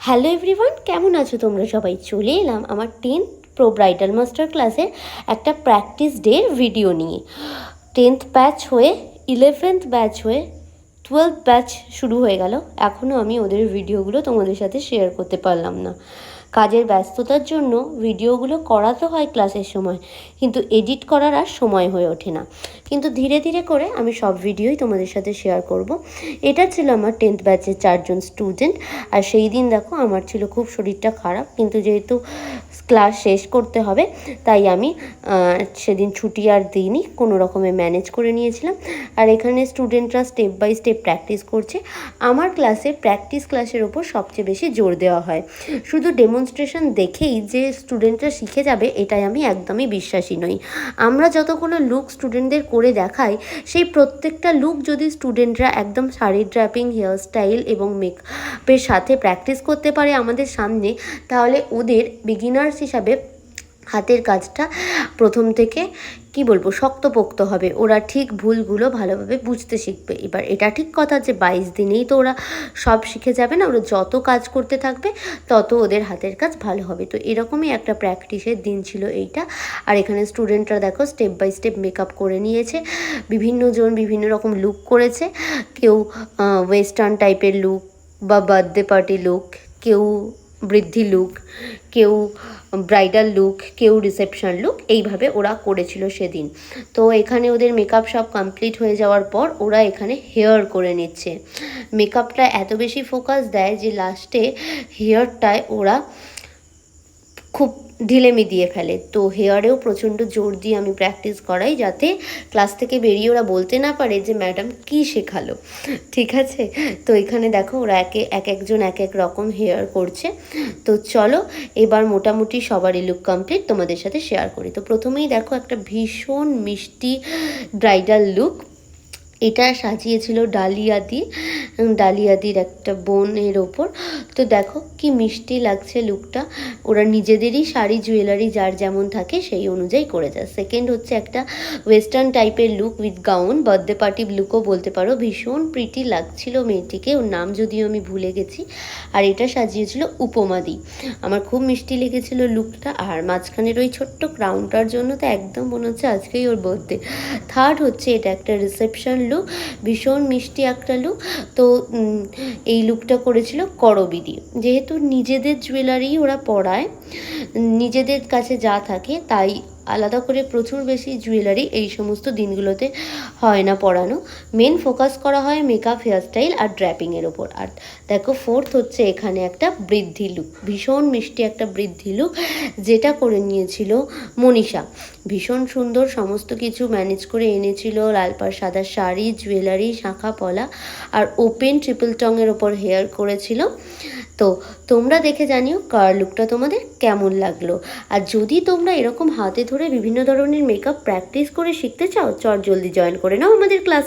Hello everyone, কেমন আছো তোমরা সবাই? চলে এলাম আমার 10th প্রো ব্রাইডাল মাস্টার ক্লাসের একটা প্র্যাকটিস ডের ভিডিও নিয়ে। 10th ব্যাচ হয়ে 11th ব্যাচ হয়ে 12th ব্যাচ শুরু হয়ে গেল, এখনও আমি ওদের ভিডিওগুলো তোমাদের সাথে শেয়ার করতে পারলাম না। কাজের ব্যস্ততার জন্য ভিডিওগুলো করা তো হয় ক্লাসের সময়, কিন্তু এডিট করার আর সময় হয়ে ওঠে না। কিন্তু ধীরে ধীরে করে আমি সব ভিডিওই তোমাদের সাথে শেয়ার করব। এটা ছিল আমার 10th ব্যাচের 4জন স্টুডেন্ট। আর সেই দিন দেখো আমার ছিল খুব শরীরটা খারাপ, কিন্তু যেহেতু ক্লাস শেষ করতে হবে তাই আমি সেদিন ছুটি আর দিইনি, কোনো রকমে ম্যানেজ করে নিয়েছিলাম। আর এখানে স্টুডেন্টরা স্টেপ বাই স্টেপ প্র্যাকটিস করছে। আমার ক্লাসে প্র্যাকটিস ক্লাসের ওপর সবচেয়ে বেশি জোর দেওয়া হয়। শুধু ডেমনস্ট্রেশন দেখেই যে স্টুডেন্টরা শিখে যাবে এটাই আমি একদমই বিশ্বাসী নই। আমরা যতগুলো লুক স্টুডেন্টদের করে দেখাই, সেই প্রত্যেকটা লুক যদি স্টুডেন্টরা একদম শাড়ি ড্র্যাপিং, হেয়ারস্টাইল এবং মেকআপের সাথে প্র্যাকটিস করতে পারে আমাদের সামনে, তাহলে ওদের বিগিনার্স হিসাবে হাতের কাজটা প্রথম থেকে শক্তপোক্ত হবে। ওরা ঠিক ভুলগুলো ভালোভাবে বুঝতে শিখবে। এবার এটা ঠিক কথা যে 22 দিনেই তো ওরা সব শিখে যাবে না, ওরা যত কাজ করতে থাকবে তত ওদের হাতের কাজ ভালো হবে। তো এরকমই একটা প্র্যাকটিসের দিন ছিল এইটা। আর এখানে স্টুডেন্টরা দেখো স্টেপ বাই স্টেপ মেকআপ করে নিয়েছে, বিভিন্ন জন বিভিন্ন রকম লুক করেছে। কেউ ওয়েস্টার্ন টাইপের লুক বা বার্থডে পার্টি লুক, কেউ বৃদ্ধি লুক, কেউ ব্রাইডাল লুক, কেউ রিসেপশন লুক, এইভাবে ওরা করেছিল সেদিন। তো এখানে ওদের মেকআপ সব কমপ্লিট হয়ে যাওয়ার পর ওরা এখানে হেয়ার করে নিচ্ছে। মেকআপটা এত বেশি ফোকাস দেয় যে লাস্টে হেয়ারটায় ওরা খুব ঢিলেমি দিয়ে ফেলে। তো হেয়ারেও প্রচণ্ড জোর দিয়ে আমি প্র্যাকটিস করাই, যাতে ক্লাস থেকে বেরিয়ে ওরা বলতে না পারে যে ম্যাডাম কী শেখালো। ঠিক আছে, তো এখানে দেখো ওরা একজন এক এক রকম হেয়ার করছে। তো চলো এবার মোটামুটি সবারই লুক কমপ্লিট তোমাদের সাথে শেয়ার করি। তো প্রথমেই দেখো একটা ভীষণ মিষ্টি ব্রাইডাল লুক, এটা সাজিয়েছিল ডালিয়াদির একটা বোনের ওপর। তো দেখো কি মিষ্টি লাগছে লুকটা। ওরা নিজেদেরই শাড়ি জুয়েলারি যার যেমন থাকে সেই অনুযায়ী করে যায়। সেকেন্ড হচ্ছে একটা ওয়েস্টার্ন টাইপের look with gown, birthday party লুকও বলতে পারো। ভীষণ প্রিটি লাগছিল মেয়েটিকে, ওর নাম যদিও আমি ভুলে গেছি। আর এটা সাজিয়েছিল উপমাদি। আমার খুব মিষ্টি লেগেছিল লুকটা। আর মাঝখানের ওই ছোট্ট ক্রাউনটার জন্য তো একদম মনে হচ্ছে আজকেই ওর বার্থডে। থার্ড হচ্ছে এটা একটা রিসেপশন লুক, ভীষণ মিষ্টি একটা লুক। তো এই লুকটা করেছিল করবিদি। যেহেতু নিজেদের জুয়েলারি ওরা পরায়, নিজেদের কাছে যা থাকে তাই আলাদা করে প্রচুর বেশি জুয়েলারি এই সমস্ত দিনগুলোতে হয় না পরানো। মেন ফোকাস করা হয় মেকআপ, হেয়ারস্টাইল আর ড্র্যাপিংয়ের ওপর। আর দেখো ফোর্থ হচ্ছে এখানে একটা বৃদ্ধি লুক, ভীষণ মিষ্টি একটা বৃদ্ধি লুক, যেটা করে নিয়েছিল মনীষা। ভীষণ সুন্দর সমস্ত কিছু ম্যানেজ করে এনেছিল। লাল পাড় সাদা শাড়ি, জুয়েলারি, শাঁখা পলা আর ওপেন ট্রিপল টংয়ের ওপর হেয়ার করেছিল। তো তোমরা দেখে জানিও কার লুকটা তোমাদের কেমন লাগলো। আর যদি তোমরা এরকম হাতে ধরে বিভিন্ন ধরনের মেকআপ প্র্যাকটিস করে শিখতে চাও, জলদি জয়েন করে নাও আমাদের ক্লাস।